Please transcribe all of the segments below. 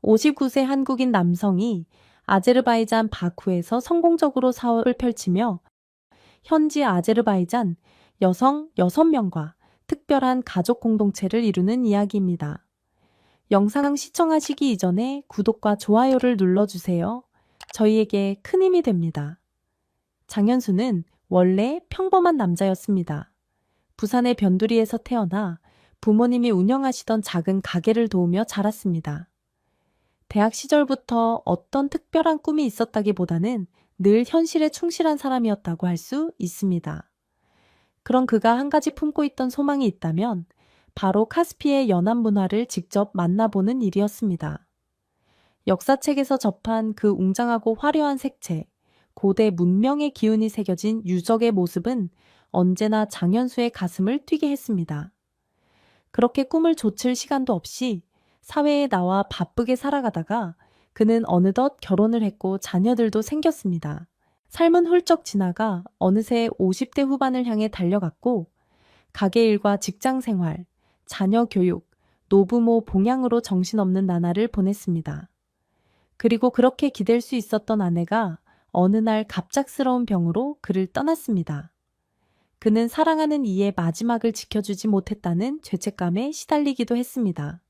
59세 한국인 남성이 아제르바이잔 바쿠에서 성공적으로 사업을 펼치며 현지 아제르바이잔 여성 6명과 특별한 가족 공동체를 이루는 이야기입니다. 영상 시청하시기 이전에 구독과 좋아요를 눌러주세요. 저희에게 큰 힘이 됩니다. 장현수는 원래 평범한 남자였습니다. 부산의 변두리에서 태어나 부모님이 운영하시던 작은 가게를 도우며 자랐습니다. 대학 시절부터 어떤 특별한 꿈이 있었다기보다는 늘 현실에 충실한 사람이었다고 할 수 있습니다. 그런 그가 한 가지 품고 있던 소망이 있다면 바로 카스피의 연안 문화를 직접 만나보는 일이었습니다. 역사책에서 접한 그 웅장하고 화려한 색채, 고대 문명의 기운이 새겨진 유적의 모습은 언제나 장현수의 가슴을 뛰게 했습니다. 그렇게 꿈을 좇을 시간도 없이 사회에 나와 바쁘게 살아가다가 그는 어느덧 결혼을 했고 자녀들도 생겼습니다. 삶은 훌쩍 지나가 어느새 50대 후반을 향해 달려갔고 가게 일과 직장 생활, 자녀 교육, 노부모 봉양으로 정신없는 나날을 보냈습니다. 그리고 그렇게 기댈 수 있었던 아내가 어느 날 갑작스러운 병으로 그를 떠났습니다. 그는 사랑하는 이의 마지막을 지켜주지 못했다는 죄책감에 시달리기도 했습니다.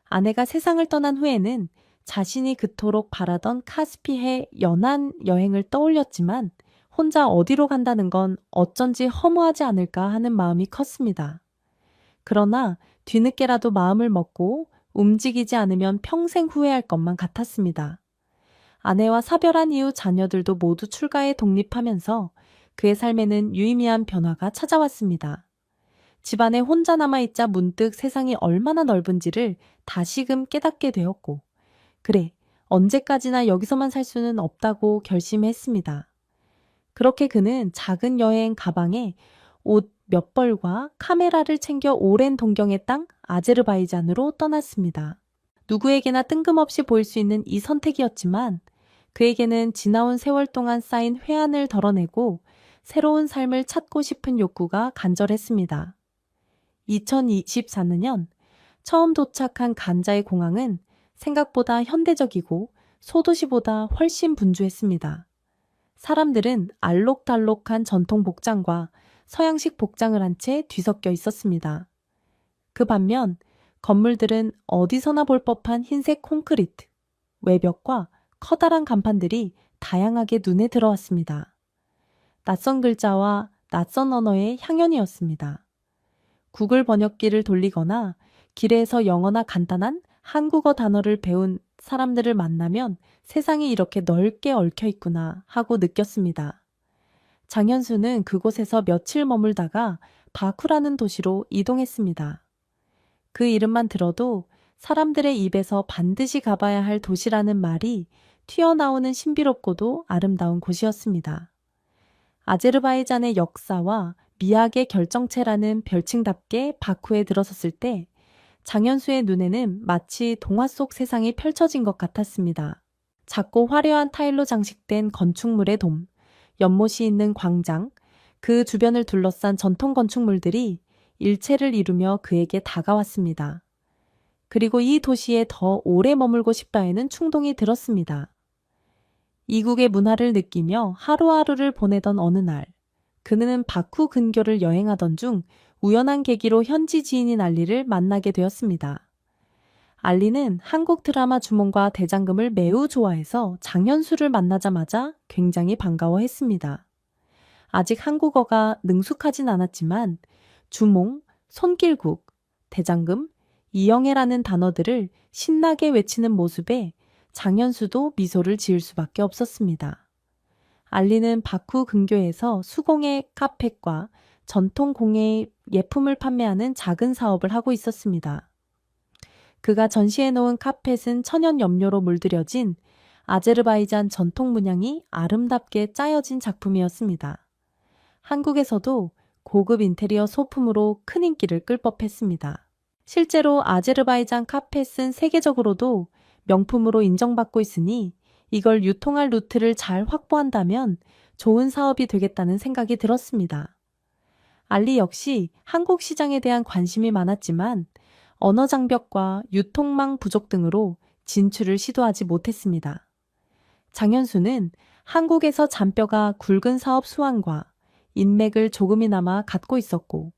아내가 세상을 떠난 후에는 자신이 그토록 바라던 카스피해 연안 여행을 떠올렸지만 혼자 어디로 간다는 건 어쩐지 허무하지 않을까 하는 마음이 컸습니다. 그러나 뒤늦게라도 마음을 먹고 움직이지 않으면 평생 후회할 것만 같았습니다. 아내와 사별한 이후 자녀들도 모두 출가에 독립하면서 그의 삶에는 유의미한 변화가 찾아왔습니다. 집안에 혼자 남아있자 문득 세상이 얼마나 넓은지를 다시금 깨닫게 되었고, 그래, 언제까지나 여기서만 살 수는 없다고 결심했습니다. 그렇게 그는 작은 여행 가방에 옷 몇 벌과 카메라를 챙겨 오랜 동경의 땅 아제르바이잔으로 떠났습니다. 누구에게나 뜬금없이 보일 수 있는 이 선택이었지만 그에게는 지나온 세월 동안 쌓인 회한을 덜어내고 새로운 삶을 찾고 싶은 욕구가 간절했습니다. 2024년 처음 도착한 간자의 공항은 생각보다 현대적이고 소도시보다 훨씬 분주했습니다. 사람들은 알록달록한 전통 복장과 서양식 복장을 한 채 뒤섞여 있었습니다. 그 반면 건물들은 어디서나 볼 법한 흰색 콘크리트, 외벽과 커다란 간판들이 다양하게 눈에 들어왔습니다. 낯선 글자와 낯선 언어의 향연이었습니다. 구글 번역기를 돌리거나 길에서 영어나 간단한 한국어 단어를 배운 사람들을 만나면 세상이 이렇게 넓게 얽혀 있구나 하고 느꼈습니다. 장현수는 그곳에서 며칠 머물다가 바쿠라는 도시로 이동했습니다. 그 이름만 들어도 사람들의 입에서 반드시 가봐야 할 도시라는 말이 튀어나오는 신비롭고도 아름다운 곳이었습니다. 아제르바이잔의 역사와 미학의 결정체라는 별칭답게 바쿠에 들어섰을 때 장현수의 눈에는 마치 동화 속 세상이 펼쳐진 것 같았습니다. 작고 화려한 타일로 장식된 건축물의 돔, 연못이 있는 광장, 그 주변을 둘러싼 전통 건축물들이 일체를 이루며 그에게 다가왔습니다. 그리고 이 도시에 더 오래 머물고 싶다에는 충동이 들었습니다. 이국의 문화를 느끼며 하루하루를 보내던 어느 날, 그는 바쿠 근교를 여행하던 중 우연한 계기로 현지 지인인 알리를 만나게 되었습니다. 알리는 한국 드라마 주몽과 대장금을 매우 좋아해서 장현수를 만나자마자 굉장히 반가워했습니다. 아직 한국어가 능숙하진 않았지만 주몽, 손길국, 대장금, 이영애라는 단어들을 신나게 외치는 모습에 장현수도 미소를 지을 수밖에 없었습니다. 알리는 바쿠 근교에서 수공예 카펫과 전통 공예 예품을 판매하는 작은 사업을 하고 있었습니다. 그가 전시해놓은 카펫은 천연 염료로 물들여진 아제르바이잔 전통 문양이 아름답게 짜여진 작품이었습니다. 한국에서도 고급 인테리어 소품으로 큰 인기를 끌 법했습니다. 실제로 아제르바이잔 카펫은 세계적으로도 명품으로 인정받고 있으니 이걸 유통할 루트를 잘 확보한다면 좋은 사업이 되겠다는 생각이 들었습니다. 알리 역시 한국 시장에 대한 관심이 많았지만 언어 장벽과 유통망 부족 등으로 진출을 시도하지 못했습니다. 장현수는 한국에서 잔뼈가 굵은 사업 수완과 인맥을 조금이나마 갖고 있었고,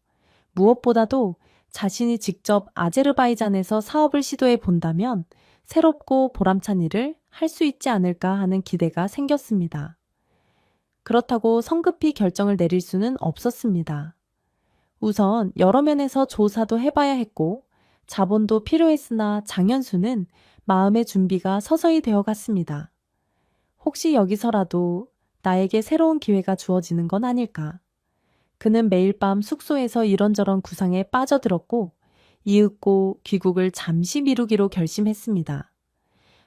무엇보다도 자신이 직접 아제르바이잔에서 사업을 시도해 본다면 새롭고 보람찬 일을 할 수 있지 않을까 하는 기대가 생겼습니다. 그렇다고 성급히 결정을 내릴 수는 없었습니다. 우선 여러 면에서 조사도 해봐야 했고 자본도 필요했으나 장현수는 마음의 준비가 서서히 되어 갔습니다. 혹시 여기서라도 나에게 새로운 기회가 주어지는 건 아닐까? 그는 매일 밤 숙소에서 이런저런 구상에 빠져들었고 이윽고 귀국을 잠시 미루기로 결심했습니다.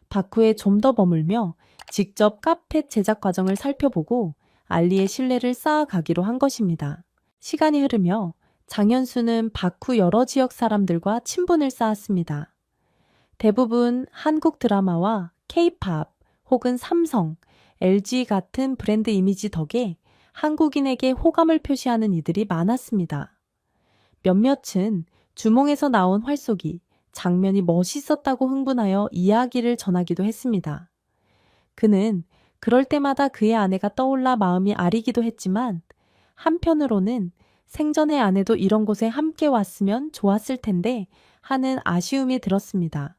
바쿠에 좀 더 머물며 직접 카페 제작 과정을 살펴보고 알리의 신뢰를 쌓아가기로 한 것입니다. 시간이 흐르며 장현수는 바쿠 여러 지역 사람들과 친분을 쌓았습니다. 대부분 한국 드라마와 K-팝 혹은 삼성, LG 같은 브랜드 이미지 덕에 한국인에게 호감을 표시하는 이들이 많았습니다. 몇몇은 주몽에서 나온 활쏘기, 장면이 멋있었다고 흥분하여 이야기를 전하기도 했습니다. 그는 그럴 때마다 그의 아내가 떠올라 마음이 아리기도 했지만 한편으로는 생전의 아내도 이런 곳에 함께 왔으면 좋았을 텐데 하는 아쉬움이 들었습니다.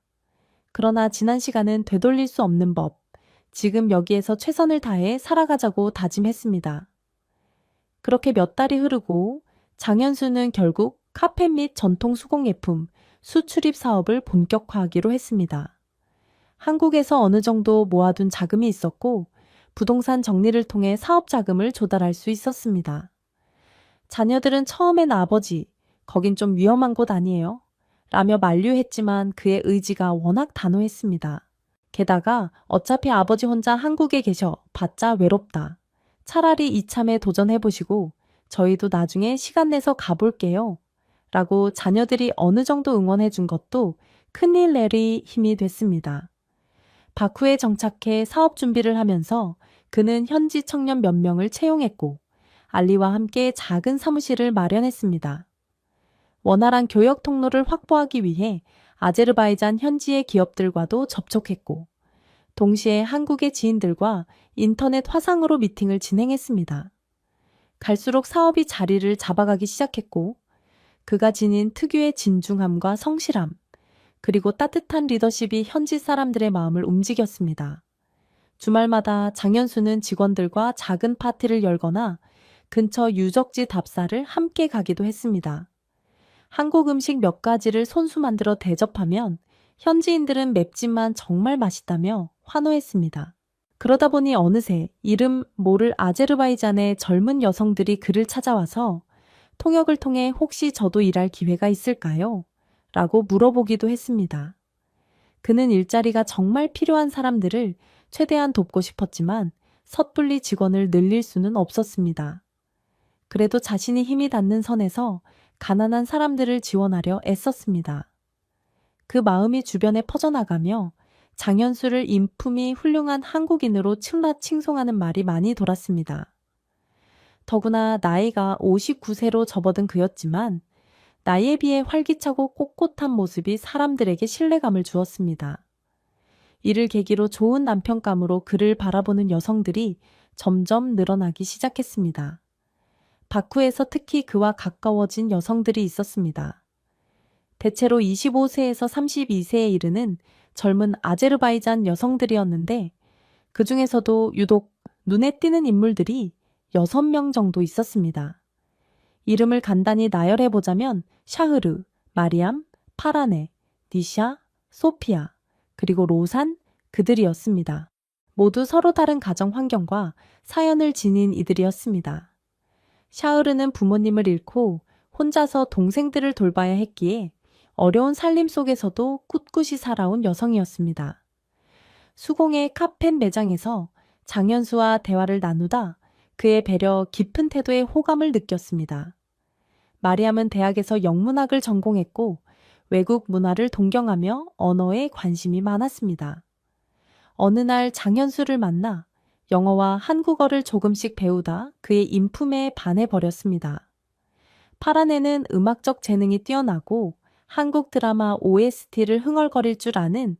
그러나 지난 시간은 되돌릴 수 없는 법, 지금 여기에서 최선을 다해 살아가자고 다짐했습니다. 그렇게 몇 달이 흐르고 장현수는 결국 카페 및 전통 수공예품, 수출입 사업을 본격화하기로 했습니다. 한국에서 어느 정도 모아둔 자금이 있었고 부동산 정리를 통해 사업 자금을 조달할 수 있었습니다. 자녀들은 처음엔 아버지, 거긴 좀 위험한 곳 아니에요? 라며 만류했지만 그의 의지가 워낙 단호했습니다. 게다가 어차피 아버지 혼자 한국에 계셔 봤자 외롭다. 차라리 이참에 도전해보시고 저희도 나중에 시간 내서 가볼게요. 라고 자녀들이 어느 정도 응원해준 것도 큰일 내리 힘이 됐습니다. 바쿠에 정착해 사업 준비를 하면서 그는 현지 청년 몇 명을 채용했고 알리와 함께 작은 사무실을 마련했습니다. 원활한 교역 통로를 확보하기 위해 아제르바이잔 현지의 기업들과도 접촉했고 동시에 한국의 지인들과 인터넷 화상으로 미팅을 진행했습니다. 갈수록 사업이 자리를 잡아가기 시작했고 그가 지닌 특유의 진중함과 성실함, 그리고 따뜻한 리더십이 현지 사람들의 마음을 움직였습니다. 주말마다 장현수는 직원들과 작은 파티를 열거나 근처 유적지 답사를 함께 가기도 했습니다. 한국 음식 몇 가지를 손수 만들어 대접하면 현지인들은 맵지만 정말 맛있다며 환호했습니다. 그러다 보니 어느새 이름 모를 아제르바이잔의 젊은 여성들이 그를 찾아와서 통역을 통해 혹시 저도 일할 기회가 있을까요? 라고 물어보기도 했습니다. 그는 일자리가 정말 필요한 사람들을 최대한 돕고 싶었지만 섣불리 직원을 늘릴 수는 없었습니다. 그래도 자신이 힘이 닿는 선에서 가난한 사람들을 지원하려 애썼습니다. 그 마음이 주변에 퍼져나가며 장현수를 인품이 훌륭한 한국인으로 칭송하는 말이 많이 돌았습니다. 더구나 나이가 59세로 접어든 그였지만 나이에 비해 활기차고 꼿꼿한 모습이 사람들에게 신뢰감을 주었습니다. 이를 계기로 좋은 남편감으로 그를 바라보는 여성들이 점점 늘어나기 시작했습니다. 바쿠에서 특히 그와 가까워진 여성들이 있었습니다. 대체로 25세에서 32세에 이르는 젊은 아제르바이잔 여성들이었는데 그 중에서도 유독 눈에 띄는 인물들이 6명 정도 있었습니다. 이름을 간단히 나열해보자면 샤흐르, 마리암, 파라네, 니샤, 소피아, 그리고 로산 그들이었습니다. 모두 서로 다른 가정 환경과 사연을 지닌 이들이었습니다. 샤흐르는 부모님을 잃고 혼자서 동생들을 돌봐야 했기에 어려운 살림 속에서도 꿋꿋이 살아온 여성이었습니다. 수공의 카페 매장에서 장현수와 대화를 나누다 그의 배려 깊은 태도에 호감을 느꼈습니다. 마리암은 대학에서 영문학을 전공했고 외국 문화를 동경하며 언어에 관심이 많았습니다. 어느 날 장현수를 만나 영어와 한국어를 조금씩 배우다 그의 인품에 반해버렸습니다. 파라네는 음악적 재능이 뛰어나고 한국 드라마 OST를 흥얼거릴 줄 아는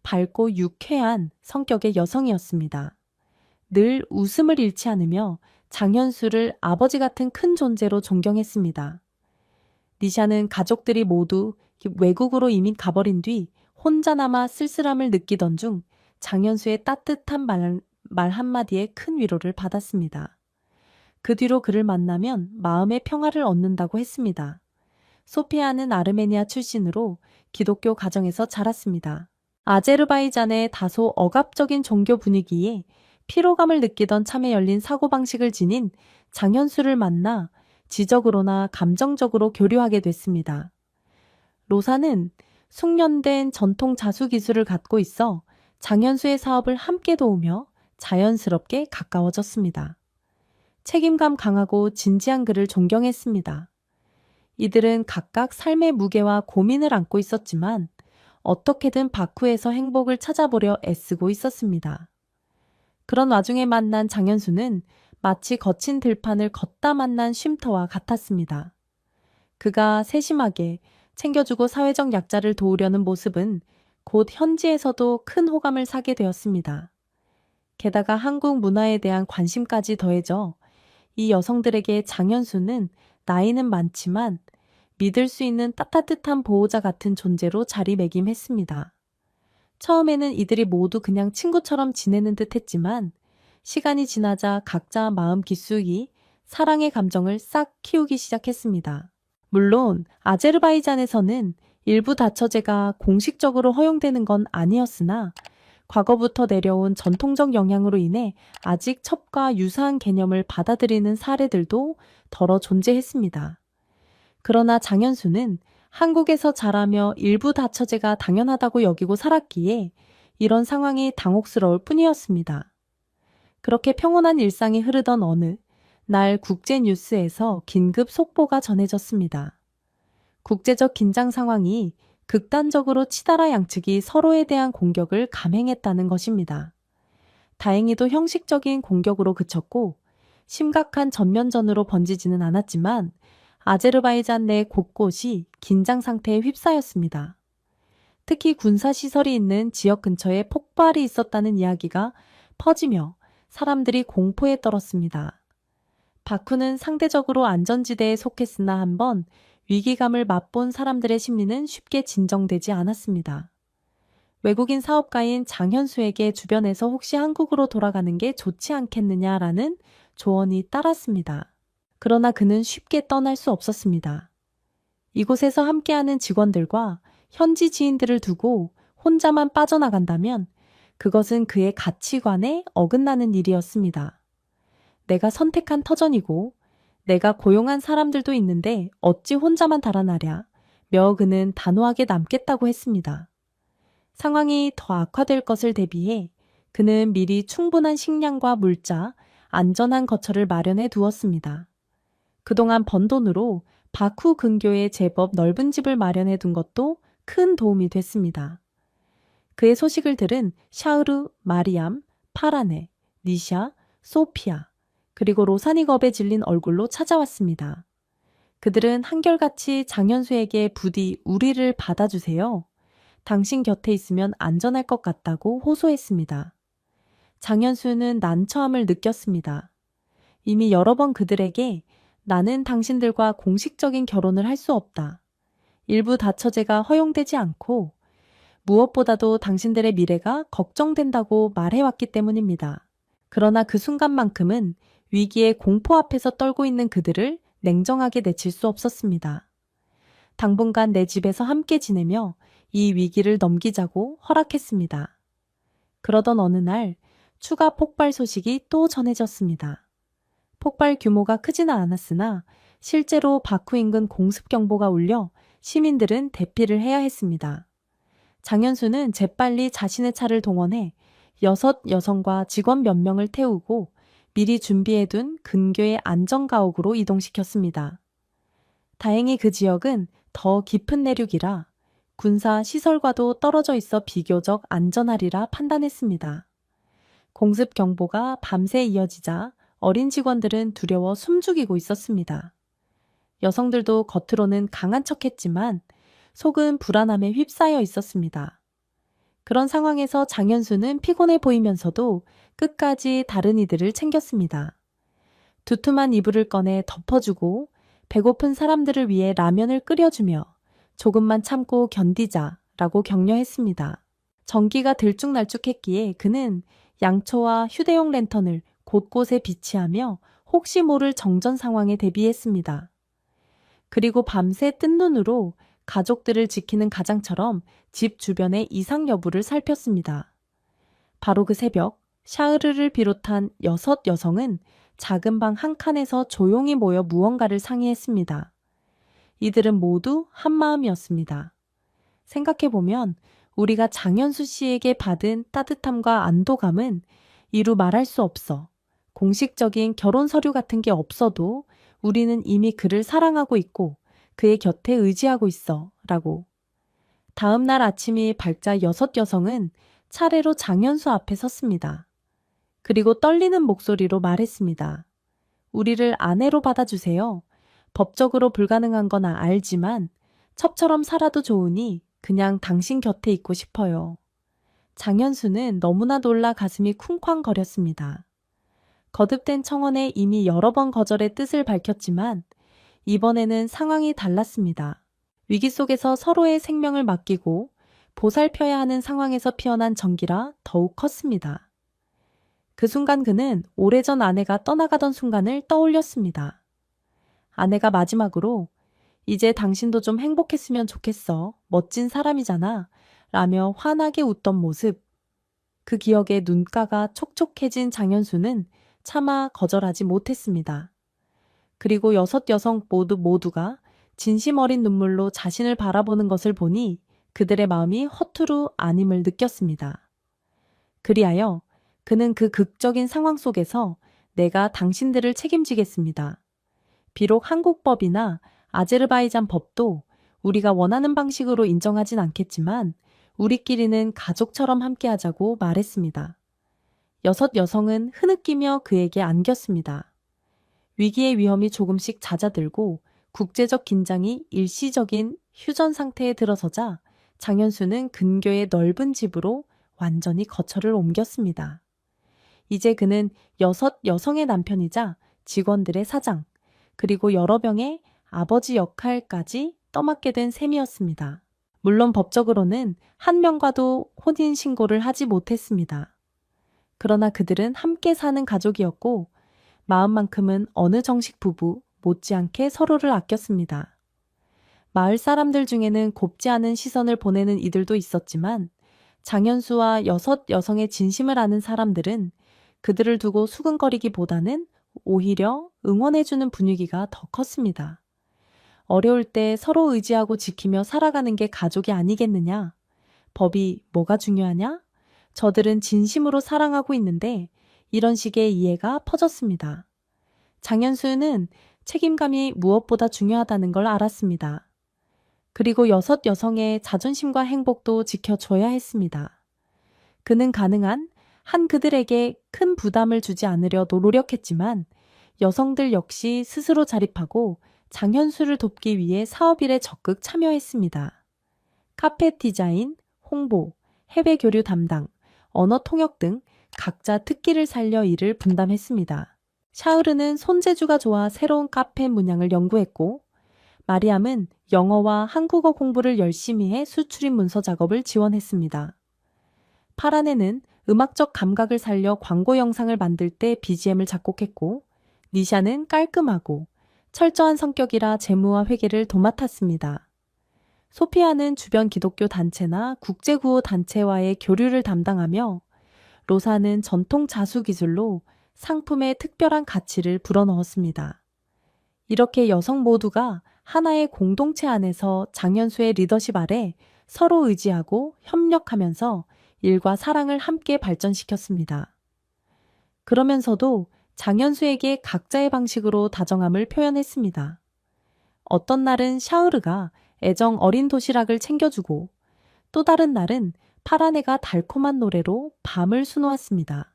밝고 유쾌한 성격의 여성이었습니다. 늘 웃음을 잃지 않으며 장현수를 아버지 같은 큰 존재로 존경했습니다. 니샤는 가족들이 모두 외국으로 이민 가버린 뒤 혼자 남아 쓸쓸함을 느끼던 중 장현수의 따뜻한 말 한마디에 큰 위로를 받았습니다. 그 뒤로 그를 만나면 마음의 평화를 얻는다고 했습니다. 소피아는 아르메니아 출신으로 기독교 가정에서 자랐습니다. 아제르바이잔의 다소 억압적인 종교 분위기에 피로감을 느끼던 참에 열린 사고방식을 지닌 장현수를 만나 지적으로나 감정적으로 교류하게 됐습니다. 로사는 숙련된 전통 자수 기술을 갖고 있어 장현수의 사업을 함께 도우며 자연스럽게 가까워졌습니다. 책임감 강하고 진지한 그를 존경했습니다. 이들은 각각 삶의 무게와 고민을 안고 있었지만 어떻게든 바쿠에서 행복을 찾아보려 애쓰고 있었습니다. 그런 와중에 만난 장현수는 마치 거친 들판을 걷다 만난 쉼터와 같았습니다. 그가 세심하게 챙겨주고 사회적 약자를 도우려는 모습은 곧 현지에서도 큰 호감을 사게 되었습니다. 게다가 한국 문화에 대한 관심까지 더해져 이 여성들에게 장현수는 나이는 많지만 믿을 수 있는 따뜻한 보호자 같은 존재로 자리매김했습니다. 처음에는 이들이 모두 그냥 친구처럼 지내는 듯 했지만 시간이 지나자 각자 마음 깊숙이 사랑의 감정을 싹 키우기 시작했습니다. 물론 아제르바이잔에서는 일부 다처제가 공식적으로 허용되는 건 아니었으나 과거부터 내려온 전통적 영향으로 인해 아직 첩과 유사한 개념을 받아들이는 사례들도 더러 존재했습니다. 그러나 장현수는 한국에서 자라며 일부 다처제가 당연하다고 여기고 살았기에 이런 상황이 당혹스러울 뿐이었습니다. 그렇게 평온한 일상이 흐르던 어느 날 국제뉴스에서 긴급 속보가 전해졌습니다. 국제적 긴장 상황이 극단적으로 치달아 양측이 서로에 대한 공격을 감행했다는 것입니다. 다행히도 형식적인 공격으로 그쳤고 심각한 전면전으로 번지지는 않았지만 아제르바이잔 내 곳곳이 긴장 상태에 휩싸였습니다. 특히 군사시설이 있는 지역 근처에 폭발이 있었다는 이야기가 퍼지며 사람들이 공포에 떨었습니다. 바쿠는 상대적으로 안전지대에 속했으나 한번 위기감을 맛본 사람들의 심리는 쉽게 진정되지 않았습니다. 외국인 사업가인 장현수에게 주변에서 혹시 한국으로 돌아가는 게 좋지 않겠느냐라는 조언이 따랐습니다. 그러나 그는 쉽게 떠날 수 없었습니다. 이곳에서 함께하는 직원들과 현지 지인들을 두고 혼자만 빠져나간다면 그것은 그의 가치관에 어긋나는 일이었습니다. 내가 선택한 터전이고 내가 고용한 사람들도 있는데 어찌 혼자만 달아나랴 며 그는 단호하게 남겠다고 했습니다. 상황이 더 악화될 것을 대비해 그는 미리 충분한 식량과 물자, 안전한 거처를 마련해 두었습니다. 그동안 번 돈으로 바쿠 근교에 제법 넓은 집을 마련해 둔 것도 큰 도움이 됐습니다. 그의 소식을 들은 샤흐르, 마리암, 파라네, 니샤, 소피아, 그리고 로사니 겁에 질린 얼굴로 찾아왔습니다. 그들은 한결같이 장현수에게 부디 우리를 받아주세요. 당신 곁에 있으면 안전할 것 같다고 호소했습니다. 장현수는 난처함을 느꼈습니다. 이미 여러 번 그들에게 나는 당신들과 공식적인 결혼을 할 수 없다. 일부 다처제가 허용되지 않고 무엇보다도 당신들의 미래가 걱정된다고 말해왔기 때문입니다. 그러나 그 순간만큼은 위기의 공포 앞에서 떨고 있는 그들을 냉정하게 내칠 수 없었습니다. 당분간 내 집에서 함께 지내며 이 위기를 넘기자고 허락했습니다. 그러던 어느 날 추가 폭발 소식이 또 전해졌습니다. 폭발 규모가 크지는 않았으나 실제로 바쿠 인근 공습 경보가 울려 시민들은 대피를 해야 했습니다. 장현수는 재빨리 자신의 차를 동원해 6 여성과 직원 몇 명을 태우고 미리 준비해둔 근교의 안전가옥으로 이동시켰습니다. 다행히 그 지역은 더 깊은 내륙이라 군사 시설과도 떨어져 있어 비교적 안전하리라 판단했습니다. 공습 경보가 밤새 이어지자 어린 직원들은 두려워 숨죽이고 있었습니다. 여성들도 겉으로는 강한 척했지만 속은 불안함에 휩싸여 있었습니다. 그런 상황에서 장현수는 피곤해 보이면서도 끝까지 다른 이들을 챙겼습니다. 두툼한 이불을 꺼내 덮어주고 배고픈 사람들을 위해 라면을 끓여주며 조금만 참고 견디자라고 격려했습니다. 전기가 들쭉날쭉했기에 그는 양초와 휴대용 랜턴을 곳곳에 비치하며 혹시 모를 정전 상황에 대비했습니다. 그리고 밤새 뜬 눈으로 가족들을 지키는 가장처럼 집 주변의 이상 여부를 살폈습니다. 바로 그 새벽, 샤흐르를 비롯한 6여성은 작은 방 한 칸에서 조용히 모여 무언가를 상의했습니다. 이들은 모두 한마음이었습니다. 생각해보면 우리가 장현수 씨에게 받은 따뜻함과 안도감은 이루 말할 수 없어. 공식적인 결혼 서류 같은 게 없어도 우리는 이미 그를 사랑하고 있고 그의 곁에 의지하고 있어. 라고. 다음 날 아침이 밝자 6여성은 차례로 장현수 앞에 섰습니다. 그리고 떨리는 목소리로 말했습니다. 우리를 아내로 받아주세요. 법적으로 불가능한 건 알지만 첩처럼 살아도 좋으니 그냥 당신 곁에 있고 싶어요. 장현수는 너무나 놀라 가슴이 쿵쾅거렸습니다. 거듭된 청원에 이미 여러 번 거절의 뜻을 밝혔지만 이번에는 상황이 달랐습니다. 위기 속에서 서로의 생명을 맡기고 보살펴야 하는 상황에서 피어난 전기라 더욱 컸습니다. 그 순간 그는 오래전 아내가 떠나가던 순간을 떠올렸습니다. 아내가 마지막으로 이제 당신도 좀 행복했으면 좋겠어. 멋진 사람이잖아. 라며 환하게 웃던 모습. 그 기억에 눈가가 촉촉해진 장현수는 차마 거절하지 못했습니다. 그리고 6여성 모두가 진심 어린 눈물로 자신을 바라보는 것을 보니 그들의 마음이 허투루 아님을 느꼈습니다. 그리하여 그는 그 극적인 상황 속에서 내가 당신들을 책임지겠습니다. 비록 한국 법이나 아제르바이잔 법도 우리가 원하는 방식으로 인정하진 않겠지만 우리끼리는 가족처럼 함께하자고 말했습니다. 6여성은 흐느끼며 그에게 안겼습니다. 위기의 위험이 조금씩 잦아들고 국제적 긴장이 일시적인 휴전 상태에 들어서자 장현수는 근교의 넓은 집으로 완전히 거처를 옮겼습니다. 이제 그는 6여성의 남편이자 직원들의 사장, 그리고 여러 명의 아버지 역할까지 떠맡게 된 셈이었습니다. 물론 법적으로는 한 명과도 혼인 신고를 하지 못했습니다. 그러나 그들은 함께 사는 가족이었고 마음만큼은 어느 정식 부부 못지않게 서로를 아꼈습니다. 마을 사람들 중에는 곱지 않은 시선을 보내는 이들도 있었지만 장현수와 6여성의 진심을 아는 사람들은 그들을 두고 수근거리기보다는 오히려 응원해주는 분위기가 더 컸습니다. 어려울 때 서로 의지하고 지키며 살아가는 게 가족이 아니겠느냐? 법이 뭐가 중요하냐? 저들은 진심으로 사랑하고 있는데 이런 식의 이해가 퍼졌습니다. 장현수는 책임감이 무엇보다 중요하다는 걸 알았습니다. 그리고 6여성의 자존심과 행복도 지켜줘야 했습니다. 그는 가능한 한 그들에게 큰 부담을 주지 않으려 노력했지만 여성들 역시 스스로 자립하고 장현수를 돕기 위해 사업일에 적극 참여했습니다. 카페 디자인, 홍보, 해외 교류 담당, 언어 통역 등 각자 특기를 살려 일을 분담했습니다. 샤흐르는 손재주가 좋아 새로운 카페 문양을 연구했고 마리암은 영어와 한국어 공부를 열심히 해 수출입 문서 작업을 지원했습니다. 파라네는 음악적 감각을 살려 광고 영상을 만들 때 BGM을 작곡했고 니샤는 깔끔하고 철저한 성격이라 재무와 회계를 도맡았습니다. 소피아는 주변 기독교 단체나 국제구호 단체와의 교류를 담당하며 로사는 전통 자수 기술로 상품에 특별한 가치를 불어넣었습니다. 이렇게 여성 모두가 하나의 공동체 안에서 장현수의 리더십 아래 서로 의지하고 협력하면서 일과 사랑을 함께 발전시켰습니다. 그러면서도 장현수에게 각자의 방식으로 다정함을 표현했습니다. 어떤 날은 샤흐르가 애정 어린 도시락을 챙겨주고 또 다른 날은 파라네가 달콤한 노래로 밤을 수놓았습니다.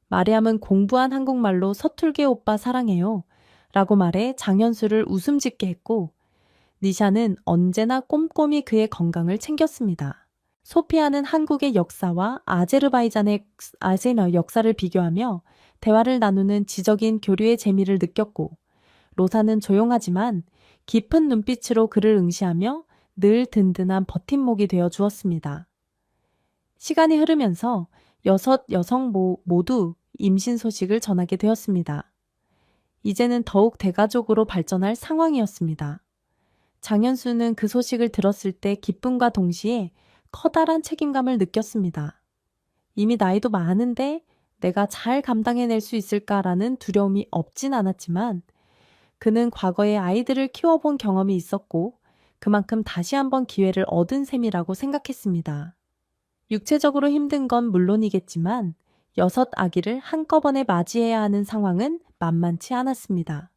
마리암은 공부한 한국말로 서툴게 오빠 사랑해요 라고 말해 장현수를 웃음 짓게 했고 니샤는 언제나 꼼꼼히 그의 건강을 챙겼습니다. 소피아는 한국의 역사와 아제르바이잔의 역사를 비교하며 대화를 나누는 지적인 교류의 재미를 느꼈고, 로사는 조용하지만 깊은 눈빛으로 그를 응시하며 늘 든든한 버팀목이 되어 주었습니다. 시간이 흐르면서 6여성 모두 임신 소식을 전하게 되었습니다. 이제는 더욱 대가족으로 발전할 상황이었습니다. 장현수는 그 소식을 들었을 때 기쁨과 동시에 커다란 책임감을 느꼈습니다. 이미 나이도 많은데 내가 잘 감당해낼 수 있을까라는 두려움이 없진 않았지만, 그는 과거에 아이들을 키워본 경험이 있었고 그만큼 다시 한번 기회를 얻은 셈이라고 생각했습니다. 육체적으로 힘든 건 물론이겠지만 6아기를 한꺼번에 맞이해야 하는 상황은 만만치 않았습니다.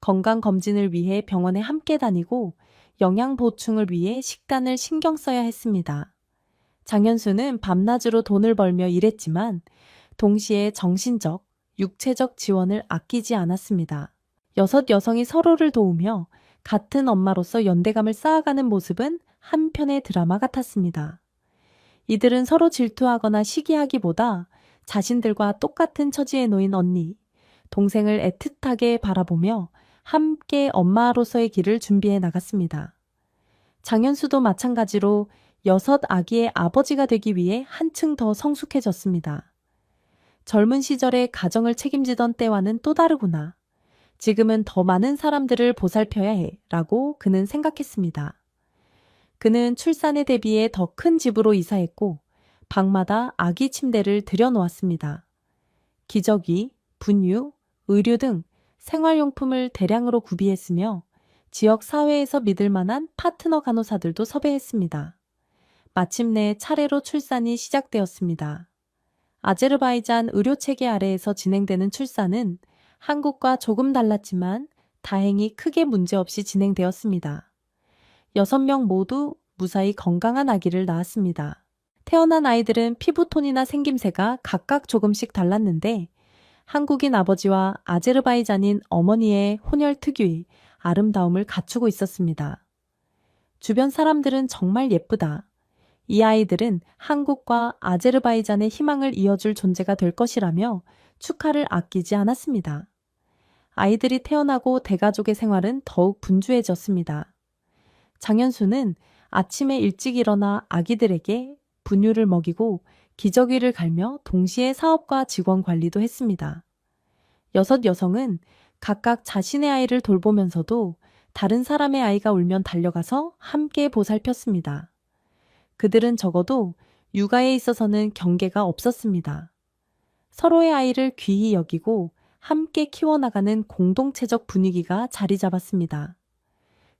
건강검진을 위해 병원에 함께 다니고 영양 보충을 위해 식단을 신경 써야 했습니다. 장현수는 밤낮으로 돈을 벌며 일했지만 동시에 정신적, 육체적 지원을 아끼지 않았습니다. 6여성이 서로를 도우며 같은 엄마로서 연대감을 쌓아가는 모습은 한편의 드라마 같았습니다. 이들은 서로 질투하거나 시기하기보다 자신들과 똑같은 처지에 놓인 언니, 동생을 애틋하게 바라보며 함께 엄마로서의 길을 준비해 나갔습니다. 장현수도 마찬가지로 6아기의 아버지가 되기 위해 한층 더 성숙해졌습니다. 젊은 시절에 가정을 책임지던 때와는 또 다르구나. 지금은 더 많은 사람들을 보살펴야 해 라고 그는 생각했습니다. 그는 출산에 대비해 더 큰 집으로 이사했고 방마다 아기 침대를 들여놓았습니다. 기저귀, 분유, 의류 등 생활용품을 대량으로 구비했으며 지역 사회에서 믿을 만한 파트너 간호사들도 섭외했습니다. 마침내 차례로 출산이 시작되었습니다. 아제르바이잔 의료체계 아래에서 진행되는 출산은 한국과 조금 달랐지만 다행히 크게 문제없이 진행되었습니다. 6명 모두 무사히 건강한 아기를 낳았습니다. 태어난 아이들은 피부톤이나 생김새가 각각 조금씩 달랐는데 한국인 아버지와 아제르바이잔인 어머니의 혼혈 특유의 아름다움을 갖추고 있었습니다. 주변 사람들은 정말 예쁘다. 이 아이들은 한국과 아제르바이잔의 희망을 이어줄 존재가 될 것이라며 축하를 아끼지 않았습니다. 아이들이 태어나고 대가족의 생활은 더욱 분주해졌습니다. 장현수는 아침에 일찍 일어나 아기들에게 분유를 먹이고 기저귀를 갈며 동시에 사업과 직원 관리도 했습니다. 6여성은 각각 자신의 아이를 돌보면서도 다른 사람의 아이가 울면 달려가서 함께 보살폈습니다. 그들은 적어도 육아에 있어서는 경계가 없었습니다. 서로의 아이를 귀히 여기고 함께 키워나가는 공동체적 분위기가 자리 잡았습니다.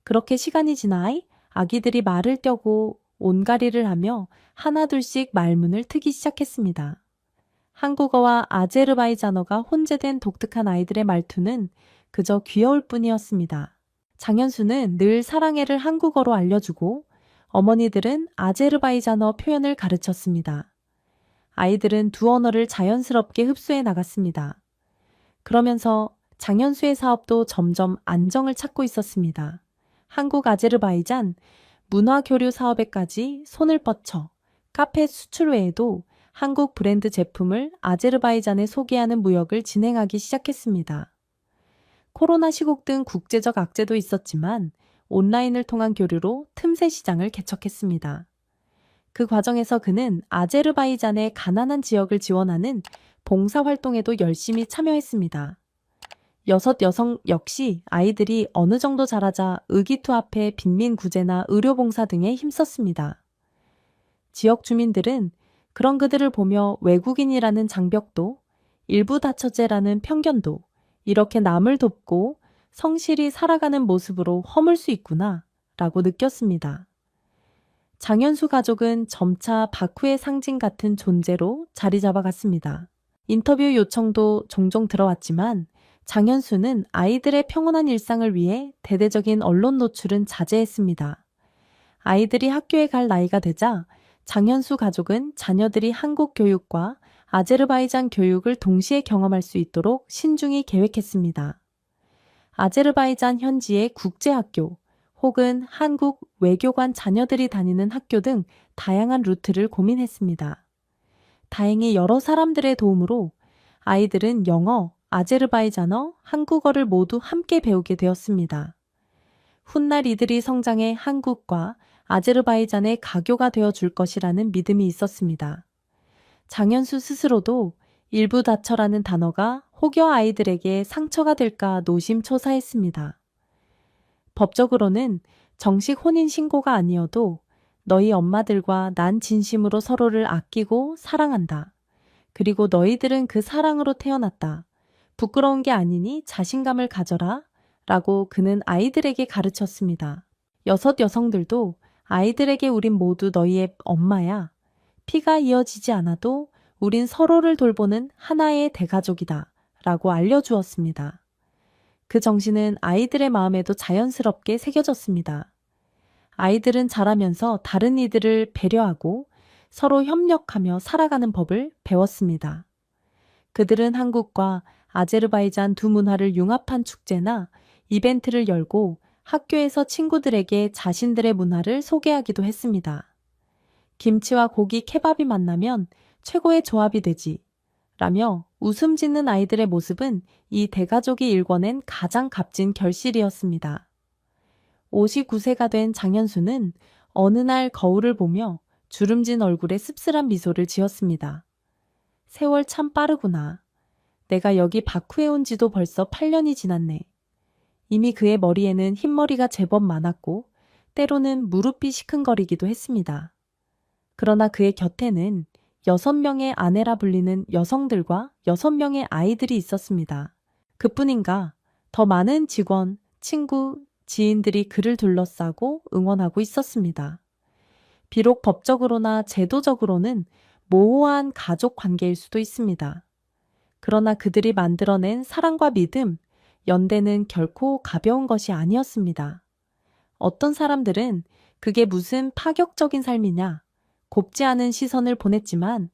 그렇게 시간이 지나 아기들이 말을 떼고 온가리를 하며 하나둘씩 말문을 트기 시작했습니다. 한국어와 아제르바이잔어가 혼재된 독특한 아이들의 말투는 그저 귀여울 뿐이었습니다. 장현수는 늘 사랑해를 한국어로 알려주고 어머니들은 아제르바이잔어 표현을 가르쳤습니다. 아이들은 두 언어를 자연스럽게 흡수해 나갔습니다. 그러면서 장현수의 사업도 점점 안정을 찾고 있었습니다. 한국 아제르바이잔 문화교류 사업에까지 손을 뻗쳐 카페 수출 외에도 한국 브랜드 제품을 아제르바이잔에 소개하는 무역을 진행하기 시작했습니다. 코로나 시국 등 국제적 악재도 있었지만 온라인을 통한 교류로 틈새 시장을 개척했습니다. 그 과정에서 그는 아제르바이잔의 가난한 지역을 지원하는 봉사활동에도 열심히 참여했습니다. 6여성 역시 아이들이 어느 정도 자라자 의기투합해 빈민구제나 의료봉사 등에 힘썼습니다. 지역 주민들은 그런 그들을 보며 외국인이라는 장벽도, 일부 다처제라는 편견도 이렇게 남을 돕고 성실히 살아가는 모습으로 허물 수 있구나 라고 느꼈습니다. 장현수 가족은 점차 바쿠의 상징 같은 존재로 자리 잡아갔습니다. 인터뷰 요청도 종종 들어왔지만 장현수는 아이들의 평온한 일상을 위해 대대적인 언론 노출은 자제했습니다. 아이들이 학교에 갈 나이가 되자 장현수 가족은 자녀들이 한국 교육과 아제르바이잔 교육을 동시에 경험할 수 있도록 신중히 계획했습니다. 아제르바이잔 현지의 국제학교 혹은 한국 외교관 자녀들이 다니는 학교 등 다양한 루트를 고민했습니다. 다행히 여러 사람들의 도움으로 아이들은 영어, 아제르바이잔어, 한국어를 모두 함께 배우게 되었습니다. 훗날 이들이 성장해 한국과 아제르바이잔의 가교가 되어줄 것이라는 믿음이 있었습니다. 장현수 스스로도 일부 다처라는 단어가 혹여 아이들에게 상처가 될까 노심초사했습니다. 법적으로는 정식 혼인 신고가 아니어도 너희 엄마들과 난 진심으로 서로를 아끼고 사랑한다. 그리고 너희들은 그 사랑으로 태어났다. 부끄러운 게 아니니 자신감을 가져라. 라고 그는 아이들에게 가르쳤습니다. 여섯 여성들도 아이들에게 우린 모두 너희의 엄마야. 피가 이어지지 않아도 우린 서로를 돌보는 하나의 대가족이다. 라고 알려주었습니다. 그 정신은 아이들의 마음에도 자연스럽게 새겨졌습니다. 아이들은 자라면서 다른 이들을 배려하고 서로 협력하며 살아가는 법을 배웠습니다. 그들은 한국과 아제르바이잔 두 문화를 융합한 축제나 이벤트를 열고 학교에서 친구들에게 자신들의 문화를 소개하기도 했습니다. 김치와 고기 케밥이 만나면 최고의 조합이 되지. 라며 웃음 짓는 아이들의 모습은 이 대가족이 일궈낸 가장 값진 결실이었습니다. 59세가 된 장현수는 어느 날 거울을 보며 주름진 얼굴에 씁쓸한 미소를 지었습니다. 세월 참 빠르구나. 내가 여기 바쿠에 온 지도 벌써 8년이 지났네. 이미 그의 머리에는 흰머리가 제법 많았고 때로는 무릎이 시큰거리기도 했습니다. 그러나 그의 곁에는 6명의 아내라 불리는 여성들과 6명의 아이들이 있었습니다. 그뿐인가 더 많은 직원, 친구, 지인들이 그를 둘러싸고 응원하고 있었습니다. 비록 법적으로나 제도적으로는 모호한 가족 관계일 수도 있습니다. 그러나 그들이 만들어낸 사랑과 믿음, 연대는 결코 가벼운 것이 아니었습니다. 어떤 사람들은 그게 무슨 파격적인 삶이냐, 곱지 않은 시선을 보냈지만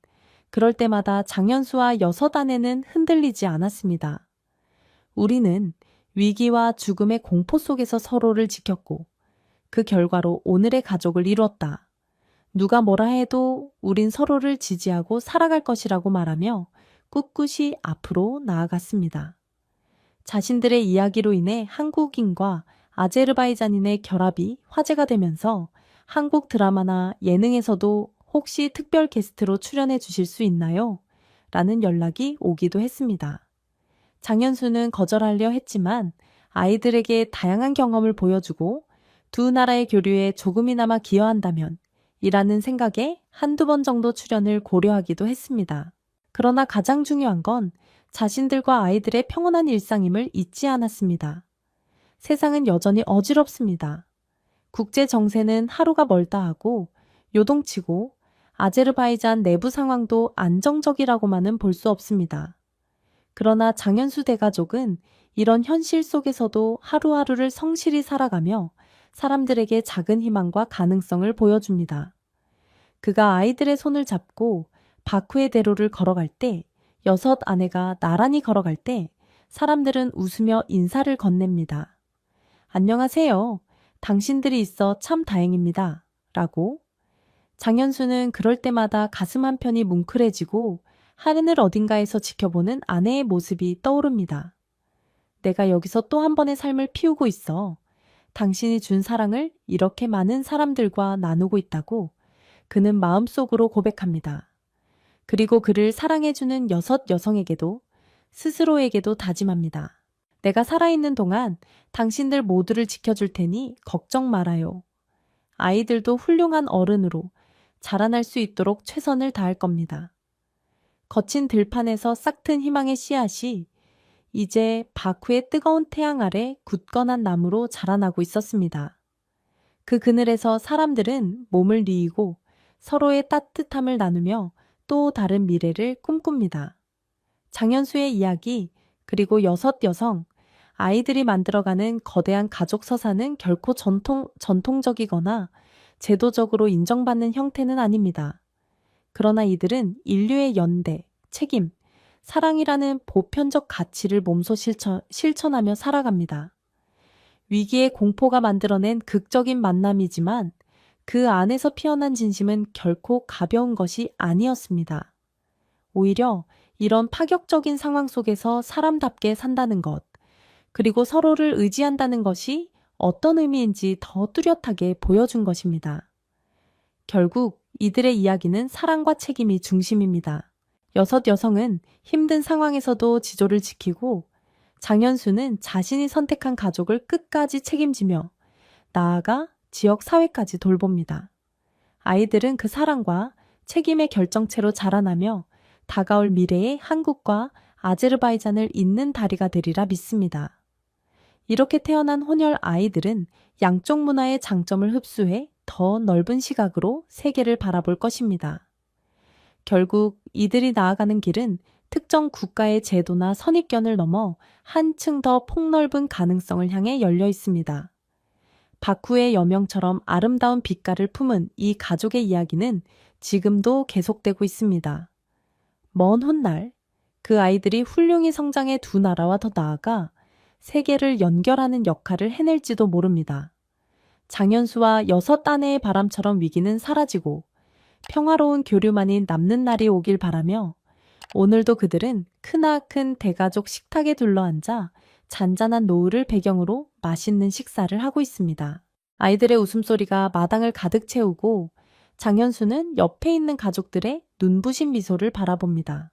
그럴 때마다 장현수와 여섯 아내는 흔들리지 않았습니다. 우리는 위기와 죽음의 공포 속에서 서로를 지켰고 그 결과로 오늘의 가족을 이루었다. 누가 뭐라 해도 우린 서로를 지지하고 살아갈 것이라고 말하며 꿋꿋이 앞으로 나아갔습니다. 자신들의 이야기로 인해 한국인과 아제르바이잔인의 결합이 화제가 되면서 한국 드라마나 예능에서도 혹시 특별 게스트로 출연해 주실 수 있나요? 라는 연락이 오기도 했습니다. 장현수는 거절하려 했지만 아이들에게 다양한 경험을 보여주고 두 나라의 교류에 조금이나마 기여한다면 이라는 생각에 한두 번 정도 출연을 고려하기도 했습니다. 그러나 가장 중요한 건 자신들과 아이들의 평온한 일상임을 잊지 않았습니다. 세상은 여전히 어지럽습니다. 국제 정세는 하루가 멀다 하고 요동치고 아제르바이잔 내부 상황도 안정적이라고만은 볼 수 없습니다. 그러나 장현수 대가족은 이런 현실 속에서도 하루하루를 성실히 살아가며 사람들에게 작은 희망과 가능성을 보여줍니다. 그가 아이들의 손을 잡고 바쿠의 대로를 걸어갈 때, 여섯 아내가 나란히 걸어갈 때 사람들은 웃으며 인사를 건넵니다. 안녕하세요. 당신들이 있어 참 다행입니다. 라고. 장현수는 그럴 때마다 가슴 한편이 뭉클해지고 하늘 어딘가에서 지켜보는 아내의 모습이 떠오릅니다. 내가 여기서 또 한 번의 삶을 피우고 있어. 당신이 준 사랑을 이렇게 많은 사람들과 나누고 있다고 그는 마음속으로 고백합니다. 그리고 그를 사랑해주는 여섯 여성에게도 스스로에게도 다짐합니다. 내가 살아있는 동안 당신들 모두를 지켜줄 테니 걱정 말아요. 아이들도 훌륭한 어른으로 자라날 수 있도록 최선을 다할 겁니다. 거친 들판에서 싹튼 희망의 씨앗이 이제 바쿠의 뜨거운 태양 아래 굳건한 나무로 자라나고 있었습니다. 그 그늘에서 사람들은 몸을 뉘이고 서로의 따뜻함을 나누며 또 다른 미래를 꿈꿉니다. 장현수의 이야기 그리고 여섯 여성, 아이들이 만들어가는 거대한 가족 서사는 결코 전통적이거나 제도적으로 인정받는 형태는 아닙니다. 그러나 이들은 인류의 연대, 책임, 사랑이라는 보편적 가치를 몸소 실천하며 살아갑니다. 위기의 공포가 만들어낸 극적인 만남이지만 그 안에서 피어난 진심은 결코 가벼운 것이 아니었습니다. 오히려 이런 파격적인 상황 속에서 사람답게 산다는 것, 그리고 서로를 의지한다는 것이 어떤 의미인지 더 뚜렷하게 보여준 것입니다. 결국 이들의 이야기는 사랑과 책임이 중심입니다. 여섯 여성은 힘든 상황에서도 지조를 지키고 장현수는 자신이 선택한 가족을 끝까지 책임지며 나아가 지역 사회까지 돌봅니다. 아이들은 그 사랑과 책임의 결정체로 자라나며 다가올 미래의 한국과 아제르바이잔을 잇는 다리가 되리라 믿습니다. 이렇게 태어난 혼혈 아이들은 양쪽 문화의 장점을 흡수해 더 넓은 시각으로 세계를 바라볼 것입니다. 결국 이들이 나아가는 길은 특정 국가의 제도나 선입견을 넘어 한층 더 폭넓은 가능성을 향해 열려 있습니다. 바쿠의 여명처럼 아름다운 빛깔을 품은 이 가족의 이야기는 지금도 계속되고 있습니다. 먼 훗날 그 아이들이 훌륭히 성장해 두 나라와 더 나아가 세계를 연결하는 역할을 해낼지도 모릅니다. 장현수와 여섯 아내의 바람처럼 위기는 사라지고 평화로운 교류만이 남는 날이 오길 바라며 오늘도 그들은 크나큰 대가족 식탁에 둘러앉아 잔잔한 노을을 배경으로 맛있는 식사를 하고 있습니다. 아이들의 웃음소리가 마당을 가득 채우고 장현수는 옆에 있는 가족들의 눈부신 미소를 바라봅니다.